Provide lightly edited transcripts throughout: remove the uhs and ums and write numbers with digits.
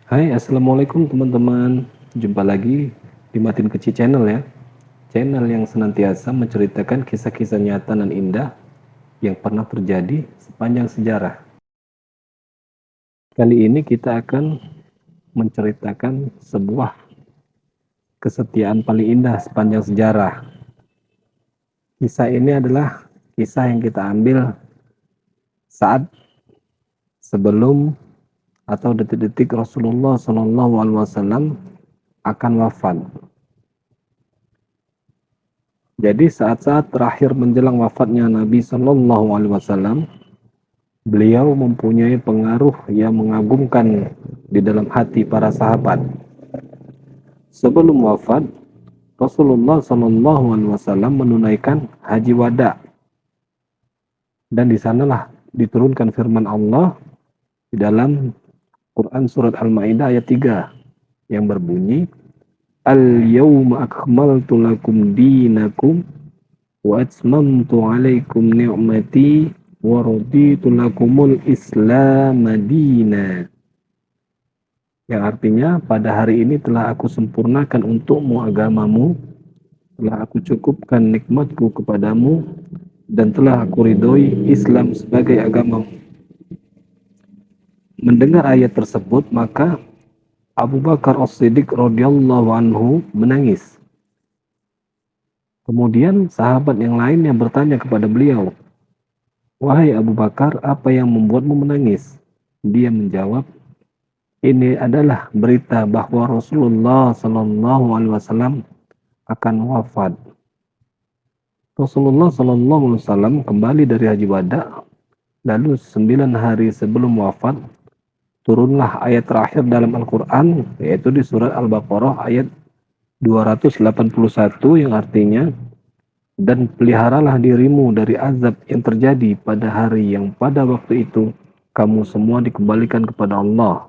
Hai, Assalamualaikum teman-teman. Jumpa lagi di Matin Kecil Channel ya. Channel yang senantiasa menceritakan kisah-kisah nyata dan indah yang pernah terjadi sepanjang sejarah. Kali ini kita akan menceritakan sebuah kesetiaan paling indah sepanjang sejarah. Kisah ini adalah kisah yang kita ambil saat sebelum atau detik-detik Rasulullah SAW akan wafat. Jadi saat-saat terakhir menjelang wafatnya Nabi Shallallahu Alaihi Wasallam, beliau mempunyai pengaruh yang mengagumkan di dalam hati para sahabat. Sebelum wafat, Rasulullah Shallallahu Alaihi Wasallam menunaikan haji wada, dan di sanalah diturunkan firman Allah di dalam Quran surat Al-Maidah ayat 3 yang berbunyi, Al-yawma akmaltu lakum dinakum wa atmamtu alaikum ni'mati wa raditu lakumul Islam madina. Yang artinya, pada hari ini telah aku sempurnakan untukmu agamamu, telah aku cukupkan nikmatku kepadamu, dan telah aku ridhoi Islam sebagai agamamu. Mendengar ayat tersebut, maka Abu Bakar As-Siddiq radhiyallahu anhu menangis. Kemudian sahabat yang lainnya bertanya kepada beliau, "Wahai Abu Bakar, apa yang membuatmu menangis?" Dia menjawab, "Ini adalah berita bahwa Rasulullah Shallallahu Alaihi Wasallam akan wafat." Rasulullah Shallallahu Alaihi Wasallam kembali dari Haji Wada, lalu 9 hari sebelum wafat turunlah ayat terakhir dalam Al-Quran, yaitu di surat Al-Baqarah ayat 281 yang artinya, dan peliharalah dirimu dari azab yang terjadi pada hari yang pada waktu itu kamu semua dikembalikan kepada Allah.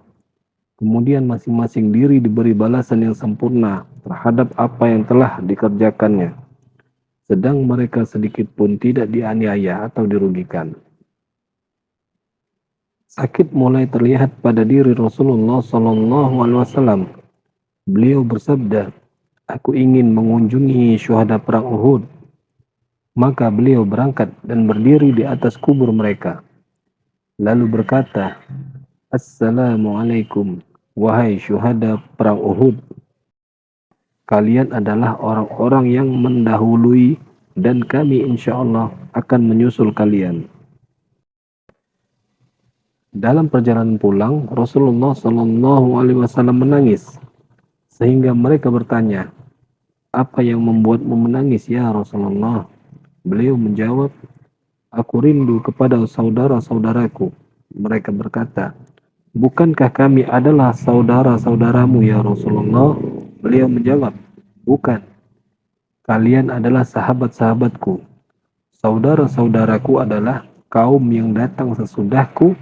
Kemudian masing-masing diri diberi balasan yang sempurna terhadap apa yang telah dikerjakannya. Sedang mereka sedikit pun tidak dianiaya atau dirugikan. Sakit mulai terlihat pada diri Rasulullah SAW. Beliau bersabda, "Aku ingin mengunjungi syuhada perang Uhud." Maka beliau berangkat dan berdiri di atas kubur mereka. Lalu berkata, "Assalamualaikum, wahai syuhada perang Uhud. Kalian adalah orang-orang yang mendahului dan kami insya Allah akan menyusul kalian." Dalam perjalanan pulang, Rasulullah Shallallahu Alaihi Wasallam menangis sehingga mereka bertanya, "Apa yang membuatmu menangis ya Rasulullah?" Beliau menjawab, "Aku rindu kepada saudara-saudaraku." Mereka berkata, "Bukankah kami adalah saudara-saudaramu ya Rasulullah?" Beliau menjawab, "Bukan. Kalian adalah sahabat-sahabatku. Saudara-saudaraku adalah kaum yang datang sesudahku.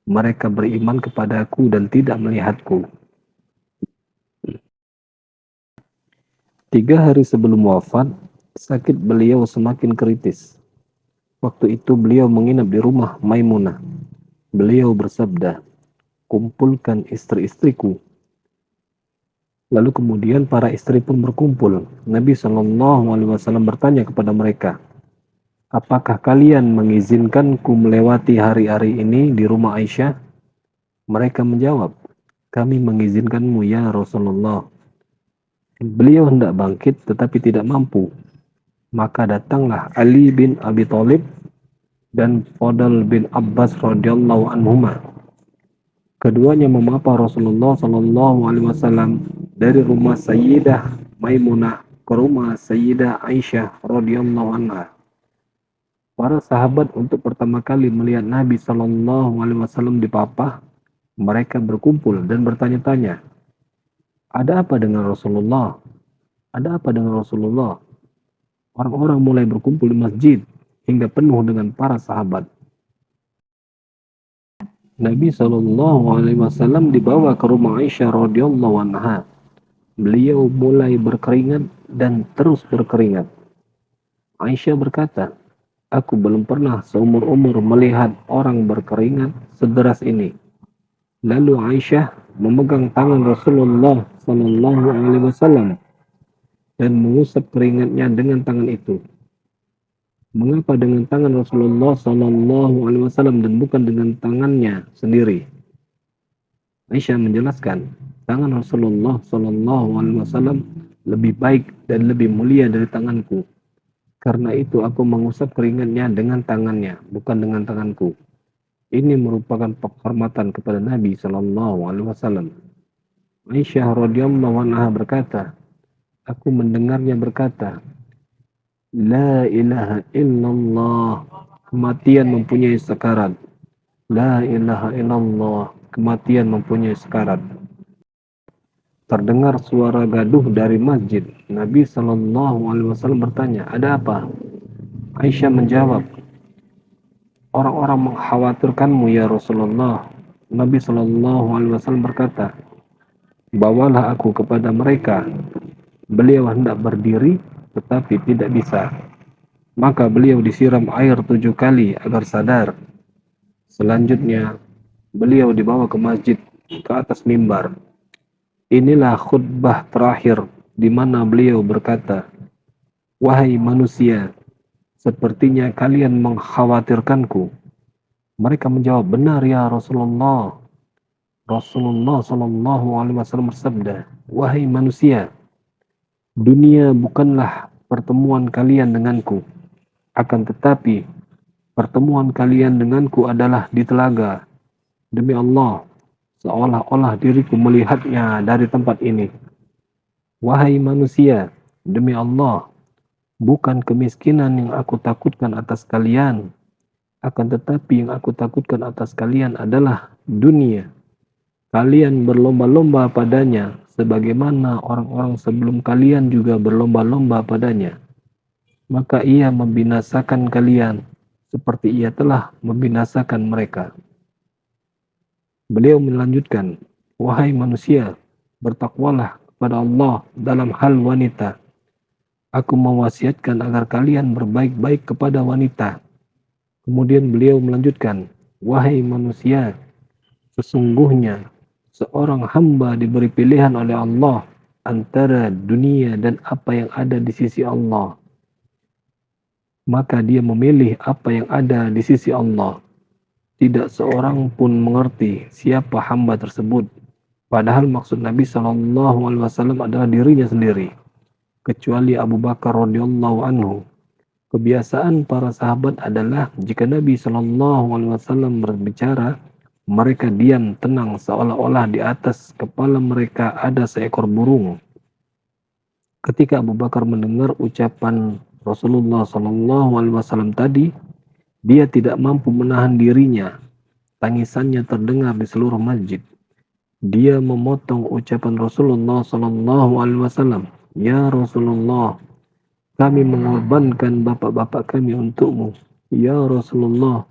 Mereka beriman kepadaku dan tidak melihatku." 3 hari sebelum wafat, sakit beliau semakin kritis. Waktu itu beliau menginap di rumah Maimunah. Beliau bersabda, "Kumpulkan istri-istriku." Lalu kemudian para istri pun berkumpul. Nabi Shallallahu Alaihi Wasallam bertanya kepada mereka, "Apakah kalian mengizinkanku melewati hari-hari ini di rumah Aisyah?" Mereka menjawab, "Kami mengizinkanmu ya Rasulullah." Beliau hendak bangkit tetapi tidak mampu. Maka datanglah Ali bin Abi Thalib dan Fadl bin Abbas radhiyallahu anhuma. Keduanya memapa Rasulullah Shallallahu Alaihi Wasallam dari rumah Sayyidah Maimunah ke rumah Sayyidah Aisyah radhiyallahu anha. Para sahabat untuk pertama kali melihat Nabi Shallallahu Alaihi Wasallam dipapah, mereka berkumpul dan bertanya-tanya, "Ada apa dengan Rasulullah? Ada apa dengan Rasulullah?" Orang-orang mulai berkumpul di masjid hingga penuh dengan para sahabat. Nabi Shallallahu Alaihi Wasallam dibawa ke rumah Aisyah radhiyallahu anha. Beliau mulai berkeringat dan terus berkeringat. Aisyah berkata, "Aku belum pernah seumur-umur melihat orang berkeringat sederas ini." Lalu Aisyah memegang tangan Rasulullah Sallallahu Alaihi Wasallam dan mengusap keringatnya dengan tangan itu. Mengapa dengan tangan Rasulullah Sallallahu Alaihi Wasallam dan bukan dengan tangannya sendiri? Aisyah menjelaskan, tangan Rasulullah Sallallahu Alaihi Wasallam lebih baik dan lebih mulia dari tanganku. Karena itu aku mengusap keringatnya dengan tangannya, bukan dengan tanganku. Ini merupakan penghormatan kepada Nabi Sallallahu Alaihi Wasallam. Aisyah radhiyallahu anha berkata, aku mendengarnya berkata, La ilaha illallah, kematian mempunyai sekarat. La ilaha illallah, kematian mempunyai sekarat. Terdengar suara gaduh dari masjid. Nabi Sallallahu Alaihi Wasallam bertanya, ada apa? Aisyah menjawab, orang-orang mengkhawatirkanmu ya Rasulullah. Nabi Sallallahu Alaihi Wasallam berkata, bawalah aku kepada mereka. Beliau hendak berdiri, tetapi tidak bisa. Maka beliau disiram air 7 kali agar sadar. Selanjutnya, beliau dibawa ke masjid, ke atas mimbar. Inilah khutbah terakhir di mana beliau berkata, wahai manusia, sepertinya kalian mengkhawatirkanku. Mereka menjawab, benar ya Rasulullah. Rasulullah Shallallahu Alaihi Wasallam bersabda, wahai manusia, dunia bukanlah pertemuan kalian denganku, akan tetapi pertemuan kalian denganku adalah di telaga. Demi Allah, seolah-olah diriku melihatnya dari tempat ini. Wahai manusia, demi Allah, bukan kemiskinan yang aku takutkan atas kalian, akan tetapi yang aku takutkan atas kalian adalah dunia. Kalian berlomba-lomba padanya, sebagaimana orang-orang sebelum kalian juga berlomba-lomba padanya. Maka ia membinasakan kalian, seperti ia telah membinasakan mereka. Beliau melanjutkan, wahai manusia, bertakwalah kepada Allah dalam hal wanita. Aku mewasiatkan agar kalian berbaik-baik kepada wanita. Kemudian beliau melanjutkan, wahai manusia, sesungguhnya seorang hamba diberi pilihan oleh Allah antara dunia dan apa yang ada di sisi Allah. Maka dia memilih apa yang ada di sisi Allah. Tidak seorang pun mengerti siapa hamba tersebut. Padahal maksud Nabi Shallallahu Alaihi Wasallam adalah dirinya sendiri, kecuali Abu Bakar radhiyallahu anhu. Kebiasaan para sahabat adalah jika Nabi Shallallahu Alaihi Wasallam berbicara, mereka diam tenang seolah-olah di atas kepala mereka ada seekor burung. Ketika Abu Bakar mendengar ucapan Rasulullah Shallallahu Alaihi Wasallam tadi, dia tidak mampu menahan dirinya. Tangisannya terdengar di seluruh masjid. Dia memotong ucapan Rasulullah Shallallahu Alaihi Wasallam, ya Rasulullah, kami mengorbankan bapak-bapak kami untukmu. Ya Rasulullah,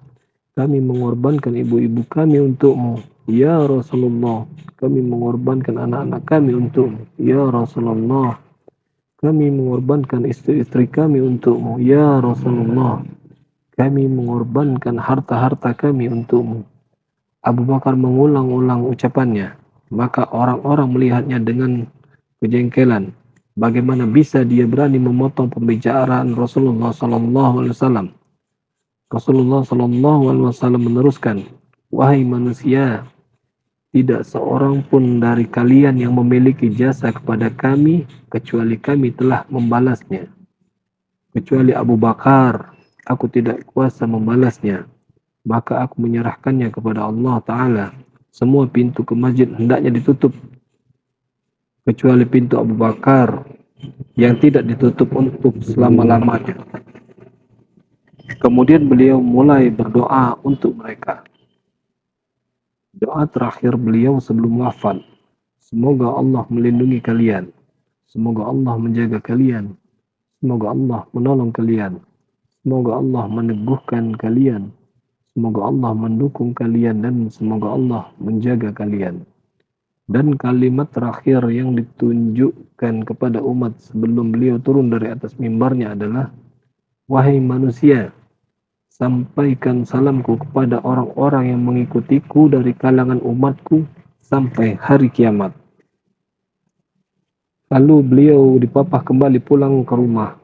kami mengorbankan ibu-ibu kami untukmu. Ya Rasulullah, kami mengorbankan anak-anak kami untukmu. Ya Rasulullah, kami mengorbankan istri-istri kami untukmu. Ya Rasulullah, kami mengorbankan harta-harta kami untukmu. Abu Bakar mengulang-ulang ucapannya. Maka orang-orang melihatnya dengan kejengkelan. Bagaimana bisa dia berani memotong pembicaraan Rasulullah Sallallahu Alaihi Wasallam? Rasulullah Sallallahu Alaihi Wasallam meneruskan, wahai manusia, tidak seorang pun dari kalian yang memiliki jasa kepada kami kecuali kami telah membalasnya. Kecuali Abu Bakar, aku tidak kuasa membalasnya. Maka aku menyerahkannya kepada Allah Ta'ala. Semua pintu ke masjid hendaknya ditutup, kecuali pintu Abu Bakar yang tidak ditutup untuk selama-lamanya. Kemudian beliau mulai berdoa untuk mereka. Doa terakhir beliau sebelum wafat, semoga Allah melindungi kalian, semoga Allah menjaga kalian, semoga Allah menolong kalian, semoga Allah meneguhkan kalian, semoga Allah mendukung kalian, dan semoga Allah menjaga kalian. Dan kalimat terakhir yang ditunjukkan kepada umat sebelum beliau turun dari atas mimbarnya adalah, wahai manusia, sampaikan salamku kepada orang-orang yang mengikutiku dari kalangan umatku sampai hari kiamat. Lalu beliau dipapah kembali pulang ke rumah.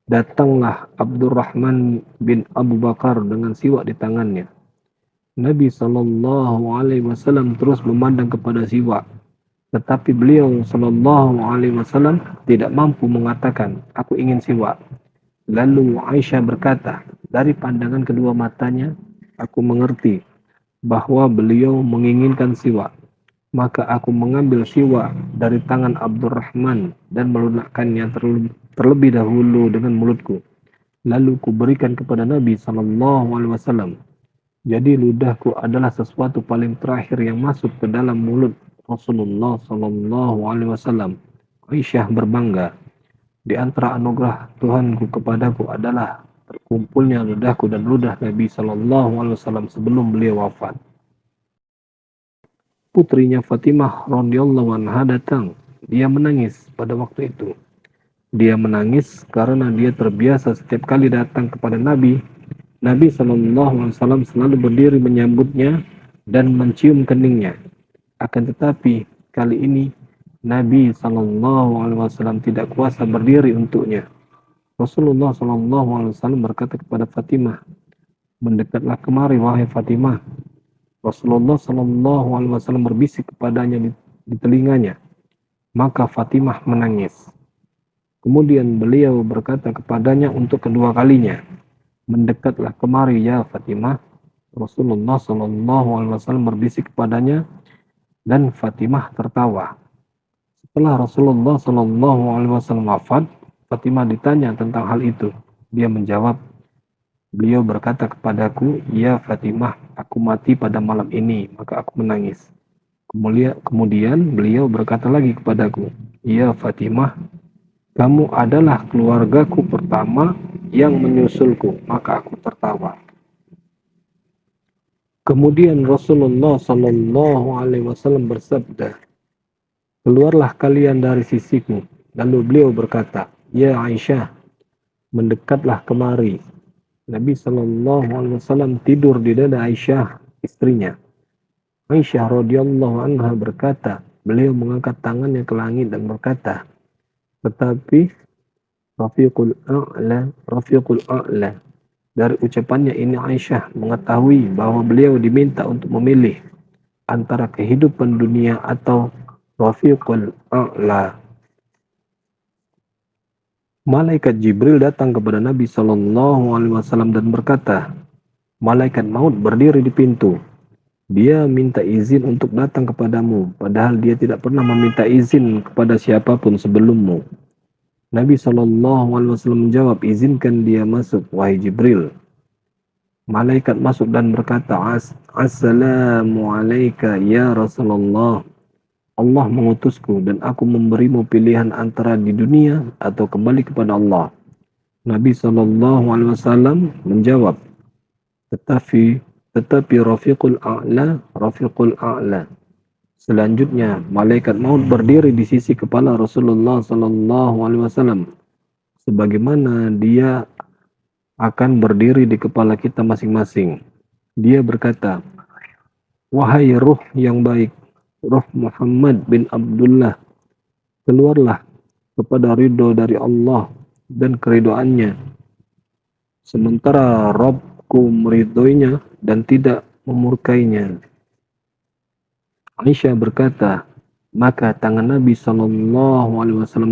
Datanglah Abdurrahman bin Abu Bakar dengan siwak di tangannya. Nabi SAW terus memandang kepada siwak, tetapi beliau SAW tidak mampu mengatakan, "Aku ingin siwak." Lalu Aisyah berkata, dari pandangan kedua matanya, aku mengerti bahwa beliau menginginkan siwak. Maka aku mengambil siwak dari tangan Abdurrahman dan melunakkannya terlebih dahulu dengan mulutku. Lalu kuberikan kepada Nabi SAW. Jadi ludahku adalah sesuatu paling terakhir yang masuk ke dalam mulut Rasulullah SAW. Aisyah berbangga. Di antara anugerah Tuhanku kepadaku adalah terkumpulnya ludahku dan ludah Nabi SAW sebelum beliau wafat. Putrinya Fatimah radhiyallahu anha datang. Dia menangis pada waktu itu. Dia menangis karena dia terbiasa setiap kali datang kepada Nabi. Nabi SAW selalu berdiri menyambutnya dan mencium keningnya. Akan tetapi kali ini Nabi SAW tidak kuasa berdiri untuknya. Rasulullah SAW berkata kepada Fatimah, "Mendekatlah kemari wahai Fatimah." Rasulullah SAW berbisik kepadanya di telinganya. Maka Fatimah menangis. Kemudian beliau berkata kepadanya untuk kedua kalinya, "Mendekatlah kemari ya Fatimah." Rasulullah SAW berbisik kepadanya dan Fatimah tertawa. Setelah Rasulullah SAW wafat, Fatimah ditanya tentang hal itu. Dia menjawab, beliau berkata kepadaku, "Ya Fatimah, aku mati pada malam ini," maka aku menangis. Kemudian beliau berkata lagi kepadaku, "Ya Fatimah, kamu adalah keluargaku pertama yang menyusulku," maka aku tertawa. Kemudian Rasulullah SAW bersabda, "Keluarlah kalian dari sisiku." Lalu beliau berkata, "Ya Aisyah, mendekatlah kemari." Nabi SAW tidur di dada Aisyah, istrinya. Aisyah radhiyallahu anha berkata, beliau mengangkat tangannya ke langit dan berkata, "Tetapi Rafiqul A'la." Dari ucapannya ini Aisyah mengetahui bahwa beliau diminta untuk memilih antara kehidupan dunia atau Rafiqul A'la. Malaikat Jibril datang kepada Nabi SAW dan berkata, "Malaikat maut berdiri di pintu. Dia minta izin untuk datang kepadamu, padahal dia tidak pernah meminta izin kepada siapapun sebelummu." Nabi SAW menjawab, "Izinkan dia masuk, wahai Jibril." Malaikat masuk dan berkata, "Assalamu alayka ya Rasulullah. Allah mengutusku dan aku memberimu pilihan antara di dunia atau kembali kepada Allah." Nabi SAW menjawab, tetapi Rafiqul A'la. Selanjutnya, malaikat maut berdiri di sisi kepala Rasulullah SAW, sebagaimana dia akan berdiri di kepala kita masing-masing. Dia berkata, "Wahai ruh yang baik, ruh Muhammad bin Abdullah, keluarlah kepada ridho dari Allah dan keridoannya, sementara Rabbku meridhoinya dan tidak memurkainya." Aisyah berkata, maka tangan Nabi SAW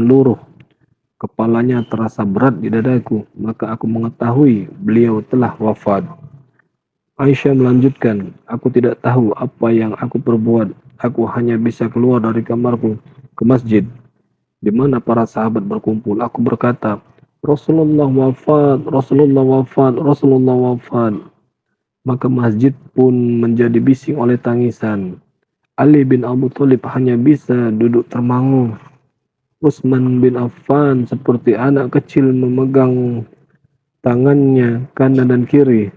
luruh, kepalanya terasa berat di dadaku, maka aku mengetahui beliau telah wafat. Aisyah melanjutkan, "Aku tidak tahu apa yang aku perbuat. Aku hanya bisa keluar dari kamarku ke masjid, di mana para sahabat berkumpul. Aku berkata, 'Rasulullah wafat, Rasulullah wafat, Rasulullah wafat.' Maka masjid pun menjadi bising oleh tangisan. Ali bin Abu Thalib hanya bisa duduk termangu. Utsman bin Affan seperti anak kecil memegang tangannya kanan dan kiri.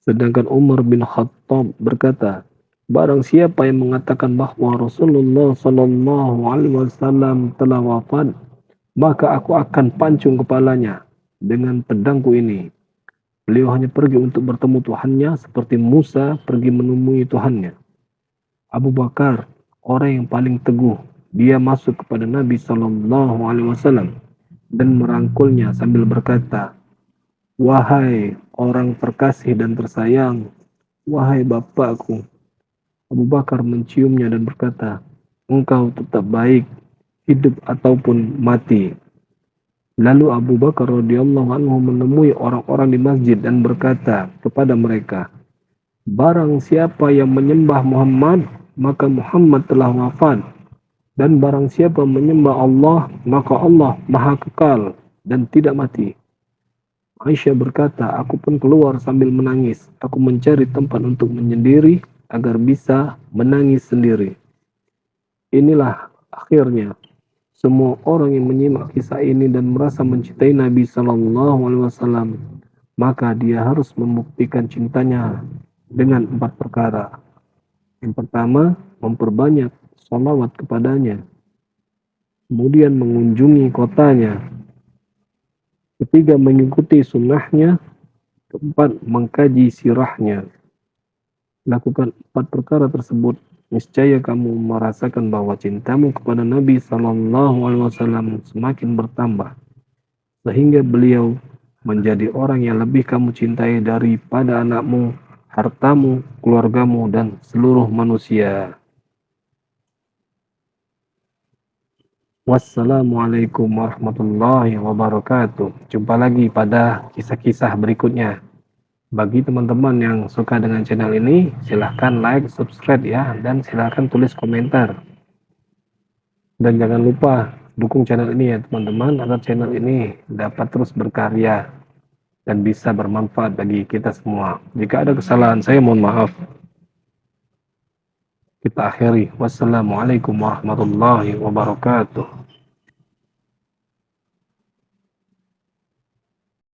Sedangkan Umar bin Khattab berkata, barang siapa yang mengatakan bahwa Rasulullah SAW telah wafat, maka aku akan pancung kepalanya dengan pedangku ini. Beliau hanya pergi untuk bertemu Tuhannya seperti Musa pergi menemui Tuhannya." Abu Bakar, orang yang paling teguh. Dia masuk kepada Nabi Shallallahu Alaihi Wasallam dan merangkulnya sambil berkata, "Wahai orang terkasih dan tersayang, wahai bapakku." Abu Bakar menciumnya dan berkata, "Engkau tetap baik, hidup ataupun mati." Lalu Abu Bakar radhiyallahu anhu menemui orang-orang di masjid dan berkata kepada mereka, "Barang siapa yang menyembah Muhammad, maka Muhammad telah wafat. Dan barang siapa menyembah Allah, maka Allah maha kekal dan tidak mati." Aisyah berkata, "Aku pun keluar sambil menangis. Aku mencari tempat untuk menyendiri agar bisa menangis sendiri." Inilah akhirnya semua orang yang menyimak kisah ini dan merasa mencintai Nabi Shallallahu Alaihi Wasallam, maka dia harus membuktikan cintanya dengan 4 perkara. Yang pertama, memperbanyak sholawat kepadanya. Kemudian mengunjungi kotanya. Ketiga, mengikuti sunnahnya. Keempat, mengkaji sirahnya. Lakukan 4 perkara tersebut, niscaya kamu merasakan bahwa cintamu kepada Nabi Shallallahu Alaihi Wasallam semakin bertambah, sehingga beliau menjadi orang yang lebih kamu cintai daripada anakmu, hartamu, keluargamu, dan seluruh manusia. Wassalamualaikum warahmatullahi wabarakatuh. Jumpa lagi pada kisah-kisah berikutnya. Bagi teman-teman yang suka dengan channel ini, silahkan like, subscribe ya, dan silahkan tulis komentar. Dan jangan lupa dukung channel ini ya teman-teman, agar channel ini dapat terus berkarya dan bisa bermanfaat bagi kita semua. Jika ada kesalahan saya mohon maaf. Kita akhiri. Wassalamualaikum warahmatullahi wabarakatuh.